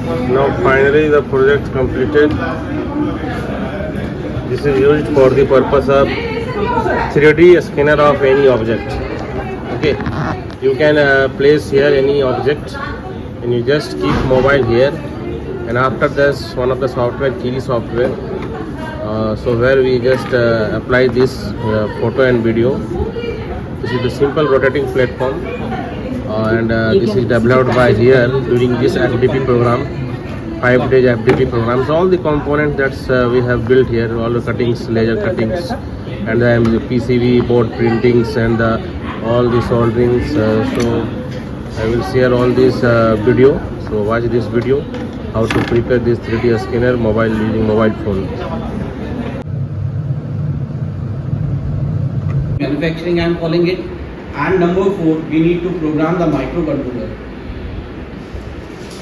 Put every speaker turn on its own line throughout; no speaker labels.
Now finally the project completed. This is used for the purpose of 3D scanner of any object. Okay, you can place here any object and you just keep mobile here, and after this one of the software, Kiri software, so where we just apply this photo and video. This is the simple rotating platform, and this is developed by here during this FDP program, 5 days FDP program. So all the components that we have built here, all the cuttings, laser cuttings, and then the PCB board printings and all the solderings. So I will share all this video. So watch this video, how to prepare this 3D scanner mobile using mobile phone.
Manufacturing I am calling it. And number 4, we need to program the microcontroller.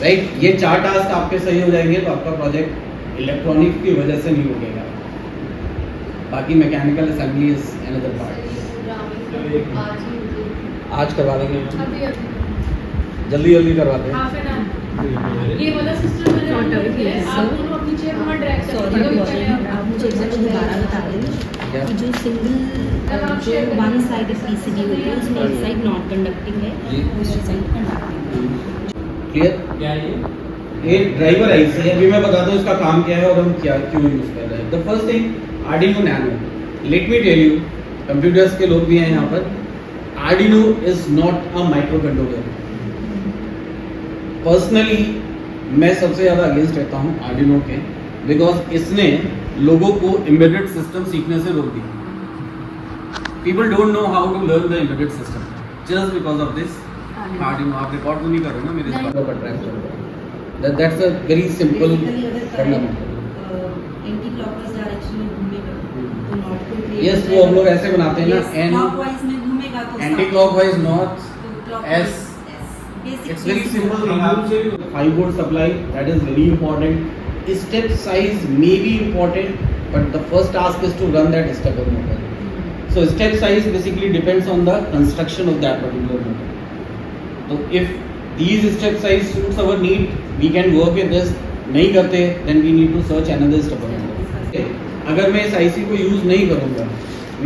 Right? ये 4 task आपके सही हो जाएंगे तो आपका project electronic की वजह से नहीं रुकेगा. बाकी mechanical assembly is another part. आज करवा देंगे, जल्दी जल्दी करवाते हैं.
ये वाला सिस्टम मैंने आप दोनों अपनी चेयर वहाँ ड्रैग कर दीजिए.
आप मुझे एग्जैक्ट दोबारा बता दें कि जो सिंगल जो वन साइड पीसीबी होती है उसमें एक साइड नॉन कंडक्टिंग है, दूसरी साइड कंडक्टिंग.
क्लियर? क्या ये ड्राइवर आईसी है. अभी मैं बताता हूँ इसका काम क्या है और हम क्या क्यों यूज कर रहे हैं. The first thing, Arduino Nano. Let me tell you, computers के लोग भी हैं यहाँ पर. Arduino is not a microcontroller. Personally मैं सबसे ज़्यादा अगेंस्ट रहता हूँ आर्डिनो के, बिकॉज इसने लोगों को एम्बेडेड सिस्टम सीखने से रोक दिया. People don't know how to learn the embedded system just because of this Arduino. आप रिकॉर्ड तो नहीं कर रहे ना मेरे इस बात पर ट्रैक चल रहा है. That's a very simple fundamental.
Anti clockwise direction में घूमेगा तो नॉट को क्रिएट.
यस, वो हम लोग ऐसे बनाते हैं ना. एन
क्लॉकवाइज में घूमेगा तो
anti clockwise not S. It's very simple. We have 5 volt supply. That is very important. Step size may be important, but the first task is to run that stepper motor. So step size basically depends on the construction of that particular motor. So if these step size suits our need, we can work with this. नहीं करते, then we need to search another stepper motor. Okay? अगर मैं इस IC को use नहीं करूँगा,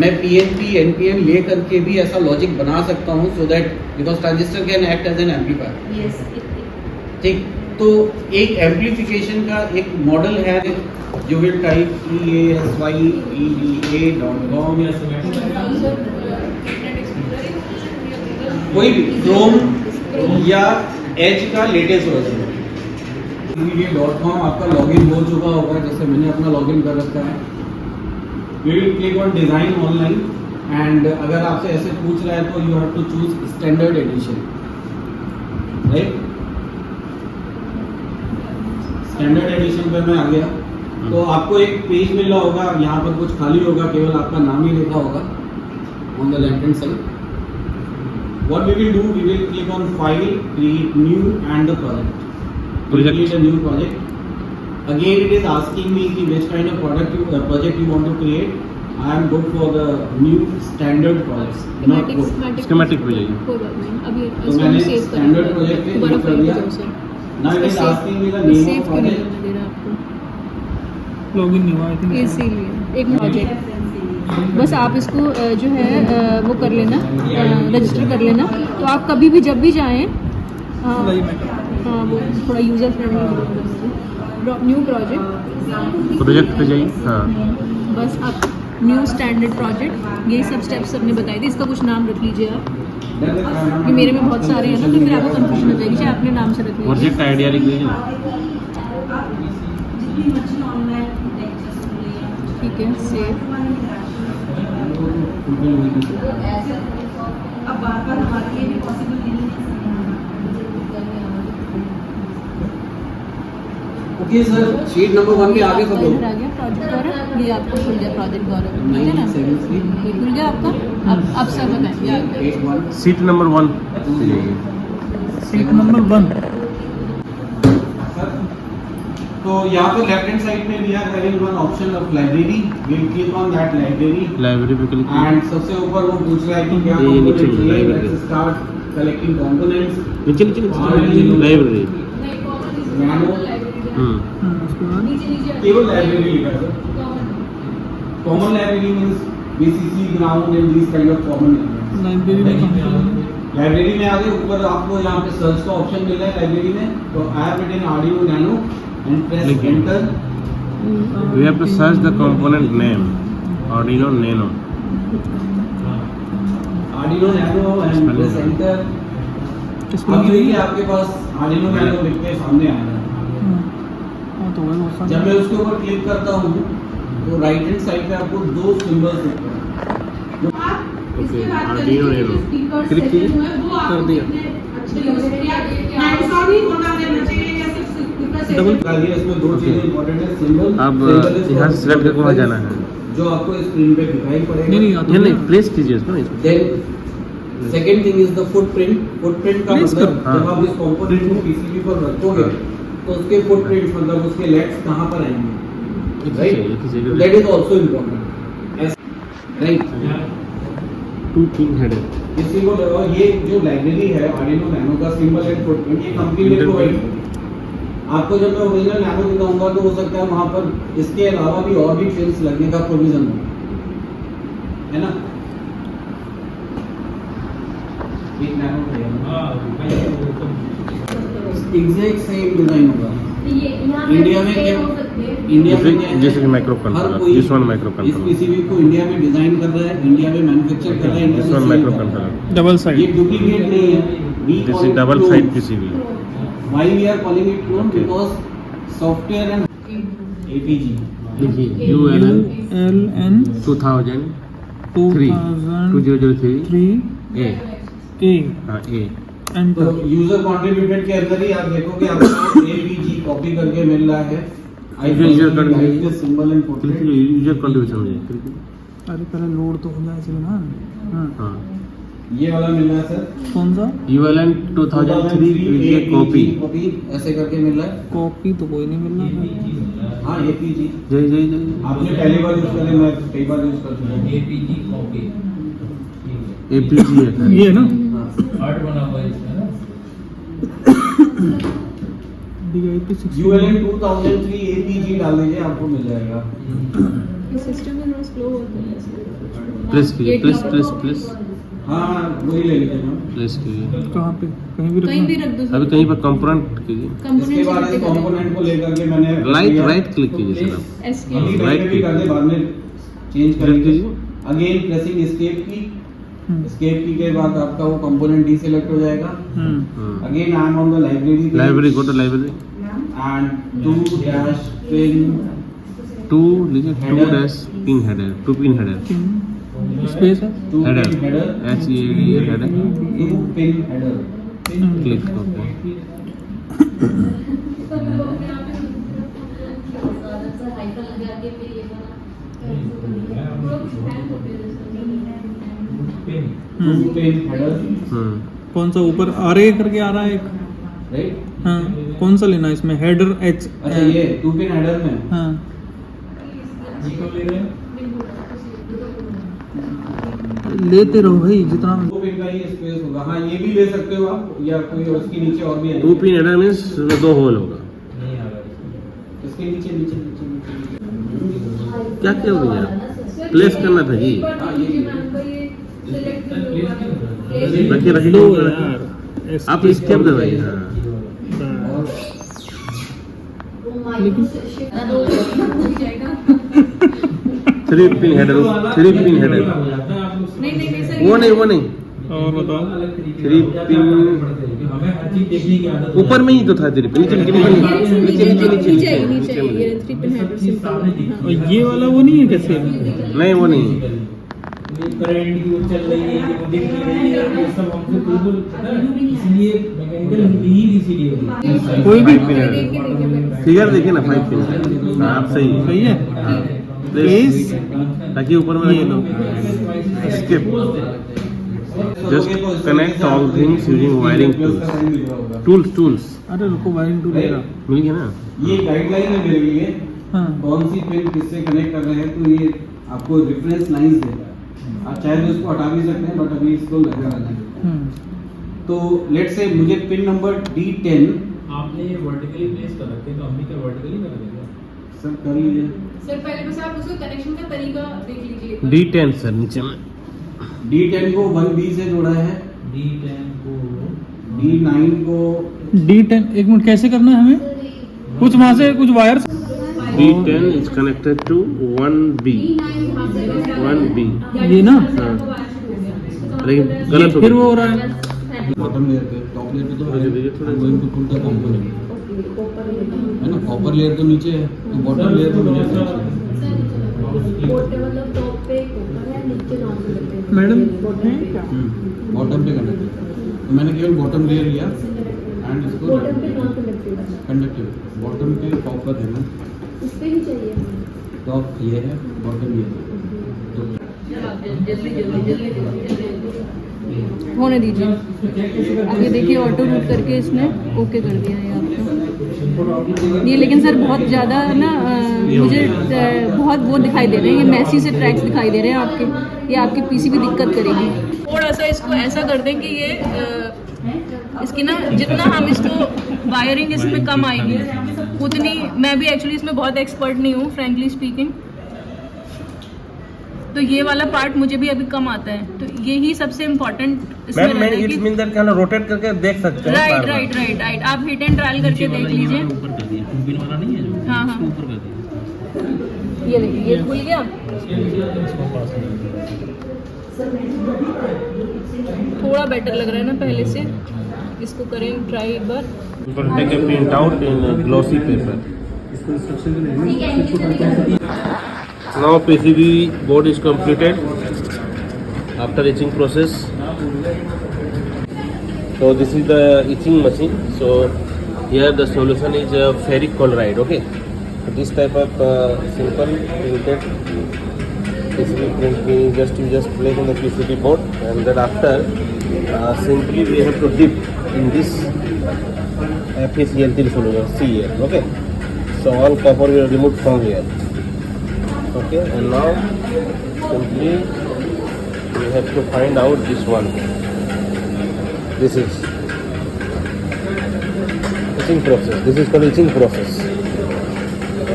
मैं PNP NPN ले करके भी ऐसा लॉजिक बना सकता हूँ, so that because transistor can act as an amplifier.
Yes.
ठीक, तो एक एम्पलीफिकेशन का एक मॉडल है जो विल टाइप EASYEDA.com या कोई भी क्रोम या एज का लेटेस्ट वर्जन. EASYEDA.com आपका लॉगिन हो चुका होगा, जैसे मैंने अपना लॉगिन कर रखा है. We will click on design online and अगर आपसे ऐसे पूछ रहा है तो you have to choose standard edition, right? Standard edition पे मैं आ गया तो आपको एक पेज मिला होगा, यहाँ पर कुछ खाली होगा, केवल आपका नाम ही लिखा होगा on the left hand side. What we will do, we will click on file, create new and the project. Create a new project. Again it is asking me which kind of project you want to create. I am good for the new standard projects.
Schematic पे जाइए.
कोई बात नहीं, अभी
तो मैंने standard project पे click कर दिया. Now it is asking me the name of project.
Login नहीं हुआ आई थिंक.
इसीलिए एक प्रोजेक्ट बस आप इसको जो है वो कर लेना, रजिस्टर कर लेना. तो आप कभी भी जब भी जाएं, हाँ वो थोड़ा यूजर फ्रेंडली. न्यू प्रोजेक्ट
पे जाइए. हाँ,
बस आप न्यू स्टैंडर्ड प्रोजेक्ट, यही सब स्टेप्स सबने बताई थी. इसका कुछ नाम रख लीजिए आप. ये मेरे में बहुत सारे हैं ना, तो फिर आपको कंफ्यूजन हो जाएगी. चाहे अपने नाम से रख लीजिए.
प्रोजेक्ट आइडिया लिख लीजिए.
ठीक है, सेव.
अब बार-बार हमारे लिए भी पॉसिबल नहीं है.
ओके सर, शीट नंबर 1 पे आगे सब लोग.
आ गया प्रोजेक्ट गौरव. ये आपको खुल गया प्रोजेक्ट गौरव, ठीक है ना?
973
ये खुल गया आपका. अब सब बताएंगे आगे.
81.
सीट नंबर 1 पे जाइए.
Seat number 1.
तो यहाँ पर लेफ्ट हैंड साइड में we are having one option of library. We will click on that library.
Library पे क्लिक
एंड सबसे ऊपर वो पूछ रहा है कि क्या
ये नीचे
component चाहिए.
library.
Let's start collecting components.
नीचे लाइब्रेरी.
नैनो
उसके बाद
केवल लाइब्रेरी लिखा है sir. Common library means BCC ground and this kind of common
library में कहाँ पे?
लाइब्रेरी में आगे ऊपर आपको यहाँ पे सर्च का ऑप्शन मिल रहा है लाइब्रेरी में, तो I have written Arduino nano and press
लिखिए।
Enter.
We have to search the component name. Arduino Nano.
Arduino nano and press enter.
किसको
अभी देखिए आपके पास आर्डिनो नैनो लिख के सामने आ रहा है।
हाँ तो वही बहुत
जब मैं उसके ऊपर क्लिक करता हूँ तो राइट हैंड साइड पे आपको दो सिंबल्स दिखते हैं।
Okay. Arduino Nano. Click कीजिए. कर दिया.
डबल
डालिए, इसमें दो चीजें इंपॉर्टेंट है, सिंबल।
अब यहाँ से select करके वहाँ जाना है.
जो आपको स्क्रीन पे दिखाई पड़ेगा।
नहीं नहीं
ये नहीं प्लेस कीजिए इसको.
Then second thing is the footprint. Footprint का
Place
मतलब
हाँ.
जब आप इस कंपोनेंट को पीसीबी पर रखोगे तो उसके फुटप्रिंट मतलब उसके लेग्स कहाँ पर आएंगे, right? That is also important, right?
2 pin header.
ये सिंबल और ये जो लाइब्रेरी है आर्डिनो नैनो का सिंबल एंड फुटप्रिंट, ये कंपनी ने प्रोवाइड किया। आपको जब मैं ओरिजिनल नैनो दिखाऊंगा तो हो सकता है वहाँ पर इसके अलावा भी और भी पिन्स लगने का प्रोविजन हो, है ना? एक नैनो एग्जैक्ट सेम डिजाइन होगा। इंडिया में क्या, इंडिया में क्या है?
जैसे कि माइक्रो
हर
कंट्रोलर.
कोई
This one micro
इस
controller.
पीसीबी को इंडिया में डिजाइन कर रहा है, इंडिया में मैन्युफैक्चर कर रहा है, इंडिया
This
में
one
सेल
micro
कर रहा है।
controller.
डबल
ये
साइड
डुप्लीकेट नहीं है। We
This
call
is
it
double
clone.
side PCB.
Why we are calling it clone?
Okay.
Because software and APG.
देखिए ULN
LN
2003
2003
2003 A.
A
हाँ A.
तो
enter
user contributed के अंदर ही आप देखोगे आपको APG कॉपी करके मिल रहा है। I
User contributed.
Symbol and
click
portrait.
कीजिए. यूजर कंट्रीब्यूशन में क्लिक कीजिए.
अरे पहले लोड तो हो जाए इसलिए ना। हाँ
हाँ.
ये वाला मिल रहा है सर।
कौन सा?
ULN 2003 ये कॉपी.
कॉपी ऐसे करके मिल रहा है।
कॉपी तो कोई नहीं मिल रहा।
हाँ APG
जय जय जय.
आपने पहली बार यूज करे, मैं कई बार यूज कर चुका हूँ।
APG है.
ये है ना DIP 60
ULN 2003 APG डाल दीजिए, आपको मिल जाएगा।
सिस्टम में थोड़ा स्लो होता है।
प्लेस कीजिए. प्लेस
हाँ वही ले लीजिए मैम।
प्लेस कीजिए.
कहाँ पे? कहीं भी
कहीं भी
रखना?
रख दो.
अभी कहीं पर कंपोनेंट कीजिए.
इसके बाद इस कंपोनेंट को लेकर के मैंने
राइट क्लिक कीजिए सर आप.
एस्केप.
अभी
Right
पहले भी
click.
कर दे, बाद में चेंज
Click
करेंगे।
कीजिए.
अगेन प्रेसिंग एस्केप की।
हम्म,
एस्केप की के बाद आपका वो कंपोनेंट डीसेलेक्ट हो जाएगा।
Hmm,
again I am on the library.
Library go to library.
And 2-pin
2 लीजिए. 2 dash pin header. 2 pin header.
Space है
2-pin
header.
header,
HEADER header.
2-pin header।
Click okay.
Hmm,
2-pin header,
कौन सा ऊपर आरे करके आ रहा है एक?
Right?
हाँ कौन सा लेना है इसमें? हेडर एच
अच्छा ये 2-pin header में
हाँ लेते रहो भाई जितना
2-pin का ही स्पेस होगा। हाँ ये भी ले सकते हो आप, या कोई उसके नीचे और भी है।
2 पिन हेडर मींस 2 होल होगा.
इसके नीचे नीचे नीचे नीचे।
क्या क्या हो गया? प्लेस करना था जी.
हाँ ये
रखिए रखिए.
लो यार
आप स्केप दबाइए. हाँ.
लेकिन
3 पिन हेडर. 3 pin header.
नहीं सर.
वो नहीं.
और बताओ
3 पिन ऊपर में ही तो था. 3 पिन नीचे नीचे
नीचे ये 3 पिन हेडर सिंपल.
और ये वाला वो नहीं है कैसे?
नहीं वो नहीं.
करंट की चल रही है कि वो दिख नहीं रही है, ये सब हमसे बिल्कुल पता है, इसलिए मैकेनिकल नीड इसीलिए होती है।
कोई भी
5 पिन हेडर. फिगर देखिए ना 5 पिन. हाँ आप सही
सही है
प्लेस ताकि ऊपर में
ये लो
skip. Just connect all things using wiring tools.
अरे रुको वायरिंग टूल मेरा
मिल गया ना.
ये गाइडलाइन है मेरे लिए,
हाँ
कौन सी पिन किससे कनेक्ट कर रहे हैं, तो ये आपको रेफरेंस लाइंस देता है। आप चाहे तो इसको हटा भी सकते हैं, बट अभी इसको लगा रहना है।
हम्म,
तो लेट्स से मुझे पिन नंबर D10
आपने ये वर्टिकली प्लेस कर रखे हैं, तो हम भी क्या वर्टिकली कर देंगे?
सर कर लीजिए।
सर पहले बस आप उसका कनेक्शन का तरीका देख लीजिए।
D10 सर नीचे में।
D10 को 1B से जोड़ा है,
D10 को
D9 को
D10 एक मिनट कैसे करना है हमें? कुछ वहाँ से कुछ wire
D10 is connected to 1B. 1B.
ये ना
हाँ। लेकिन गलत हो
फिर वो
गया।
हो रहा है
बॉटम लेयर पे, टॉप लेयर पे तो है,
देखिए थोड़ा सा।
Going to put the component है ना। कॉपर लेयर तो नीचे है, तो बॉटम लेयर पे मुझे
मैडम
बॉटम पे कनेक्ट है। तो मैंने केवल बॉटम लेयर लिया एंड इसको कंडक्टिव। बॉटम पे कॉपर है ना, टॉप ये है, बॉटम ये है।
होने दीजिए। अब ये देखिए ऑटो रूट करके इसने ओके कर दिया है आपका। ये लेकिन सर बहुत ज़्यादा ना मुझे बहुत वो दिखाई दे रहे हैं, ये मैसी से ट्रैक्स दिखाई दे रहे हैं आपके। ये आपकी पीसी भी दिक्कत करेगी। थोड़ा सा इसको ऐसा कर दें कि ये इसकी ना जितना हम इसको वायरिंग इसमें कम आएगी उतनी, मैं भी एक्चुअली इसमें बहुत एक्सपर्ट नहीं हूँ फ्रेंकली स्पीकिंग, तो ये वाला पार्ट मुझे भी अभी कम आता है। तो यही सबसे इम्पोर्टेंट इसमें
मैम मैं
रहता है
इट
कि
मीन दैट कैन रोटेट करके देख सकते हैं।
राइट राइट राइट राइट आप हिट एंड ट्रायल करके देख लीजिए।
ऊपर कर दिया, टूबिन वाला नहीं है जो,
हाँ हाँ
उसको ऊपर कर दिया।
ये देखिए ये खुल गया।
इसको पास कर
थोड़ा बेटर लग रहा है ना पहले से। इसको करें ट्राई एक बार।
Take a print out in glossy paper. Now PCB board is completed after etching process. So this is the etching machine. So here the solution is ferric chloride. Okay. So this type of simple printed PCB print we just place on the PCB board, and then after simply we have to dip in this FeCl3 solution CL. Okay. So all copper will be removed from here. Okay, and now simply we have to find out this one. This is etching process. This is called etching process.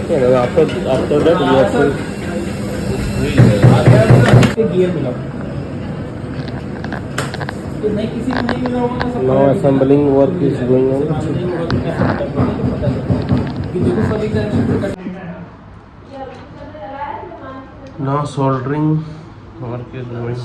Okay, now after that we have to
gear मिला तो नहीं, किसी को नहीं मिला होगा ना।
now assembling work is going on. Now soldering work is going on.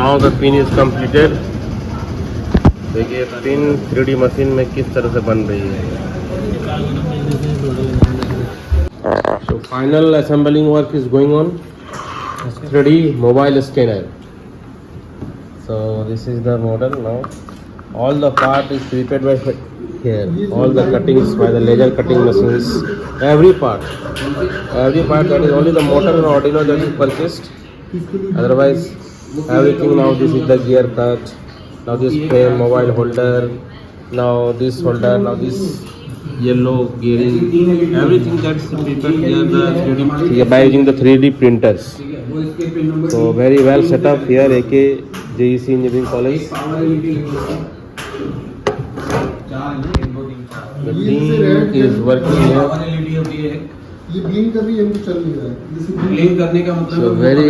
Now the pin is completed. देखिए पिन 3D मशीन में किस तरह से बन रही है। So final assembling work is going on. 3D mobile scanner. So this is the model now. All the part is prepared by here. All the cuttings by the laser cutting machines. Every part that is only the motor and Arduino that is purchased. Otherwise, everything now. This is the gear cut. Now this frame, mobile holder. Now this holder. Now this yellow gearing. Everything that's prepared here by using the 3D printers. So very well set up here. AK JEC Engineering College. The team is working here.
ये blink कर रही है, हमको चल नहीं रहा है।
Blink करने का मतलब
So very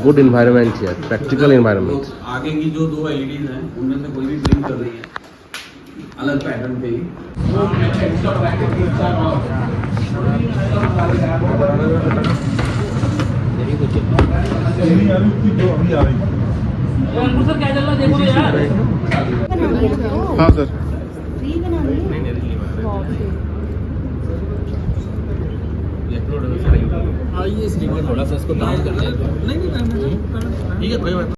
good environment here, practical environment.
आगे की जो 2 LEDs हैं उनमें से कोई भी ब्लिंक कर रही है अलग पैटर्न पे ही।
सर क्या चल रहा है देखो तो यार।
हाँ सर
आइए इसके बाद थोड़ा सा इसको डाउन कर दें। नहीं, ठीक है कोई बात नहीं।